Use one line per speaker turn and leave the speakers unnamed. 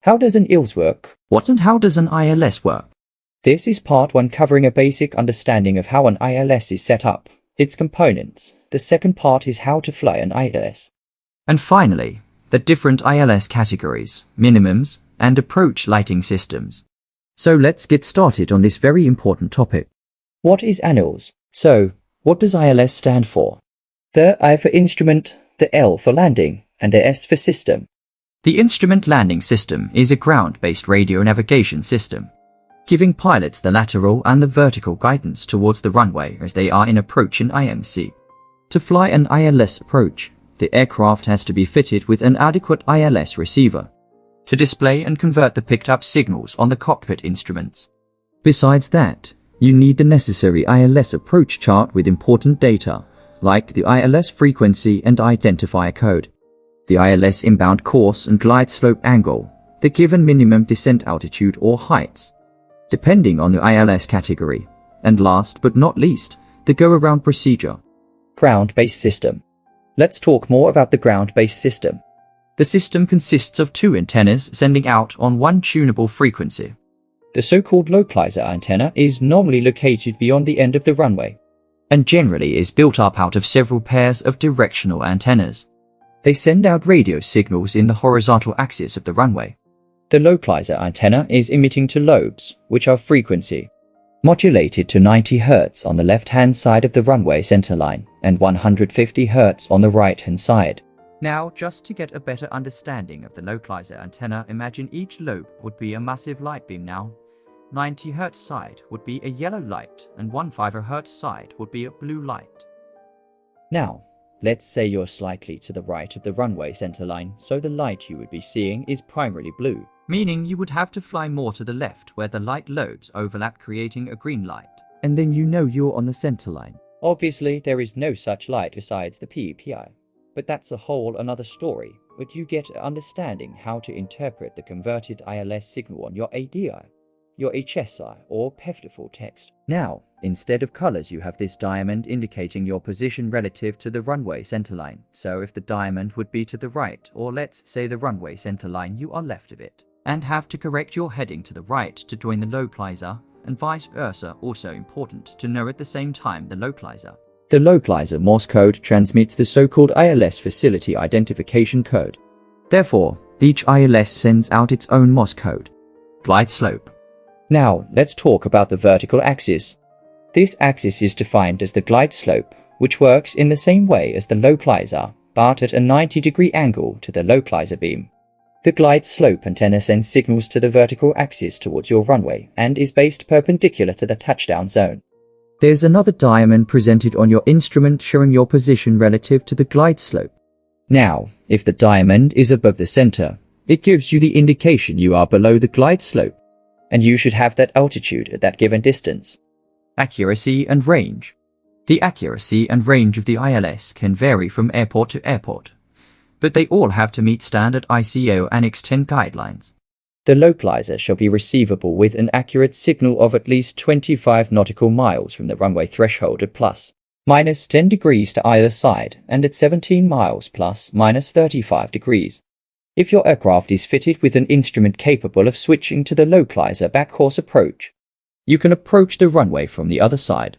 How does an ILS work?
What and how does an ILS work?
This is part 1, covering a basic understanding of how an ILS is set up, its components. The second part is how to fly an ILS.
And finally, the different ILS categories, minimums, and approach lighting systems. So let's get started on this very important topic.
What is an ILS? So, what does ILS stand for? The I for instrument, the L for landing, and the S for system.
The Instrument Landing System is a ground-based radio navigation system, giving pilots the lateral and the vertical guidance towards the runway as they are in approach in IMC. To fly an ILS approach, the aircraft has to be fitted with an adequate ILS receiver to display and convert the picked-up signals on the cockpit instruments. Besides that, you need the necessary ILS approach chart with important data, like the ILS frequency and identifier code, the ILS inbound course and glide slope angle, the given minimum descent altitude or heights, depending on the ILS category, and last but not least, the go-around procedure.
Ground-based system. Let's talk more about the ground-based system.
The system consists of 2 antennas sending out on one tunable frequency.
The so-called localizer antenna is normally located beyond the end of the runway,
and generally is built up out of several pairs of directional antennas. They send out radio signals in the horizontal axis of the runway.
The localizer antenna is emitting to lobes, which are frequency modulated to 90 Hz on the left-hand side of the runway centerline and 150 Hz on the right-hand side.
Now, just to get a better understanding of the localizer antenna, imagine each lobe would be a massive light beam now. 90 Hz side would be a yellow light and 150 Hz side would be a blue light.
Now, let's say you're slightly to the right of the runway centerline, so the light you would be seeing is primarily blue.
Meaning you would have to fly more to the left where the light lobes overlap, creating a green light.
And then you know you're on the centerline. Obviously, there is no such light besides the PEPI. But that's a whole another story, but you get understanding how to interpret the converted ILS signal on your ADI, your HSI or PEF text. Now, instead of colors you have this diamond indicating your position relative to the runway centerline. So if the diamond would be to the right, or let's say the runway centerline, you are left of it, and have to correct your heading to the right to join the localizer, and vice versa. Also important to know at the same time the localizer. The localizer Morse code transmits the so-called ILS facility identification code.
Therefore, each ILS sends out its own Morse code. Glide slope.
Now, let's talk about the vertical axis. This axis is defined as the glide slope, which works in the same way as the localizer, but at a 90-degree angle to the localizer beam. The glide slope antenna sends signals to the vertical axis towards your runway and is based perpendicular to the touchdown zone.
There's another diamond presented on your instrument showing your position relative to the glide slope.
Now, if the diamond is above the center, it gives you the indication you are below the glide slope, and you should have that altitude at that given distance.
Accuracy and range. The accuracy and range of the ILS can vary from airport to airport, but they all have to meet standard ICAO Annex 10 guidelines.
The localizer shall be receivable with an accurate signal of at least 25 nautical miles from the runway threshold at ± 10 degrees to either side and at 17 miles ± 35 degrees. If your aircraft is fitted with an instrument capable of switching to the localizer back course approach, you can approach the runway from the other side.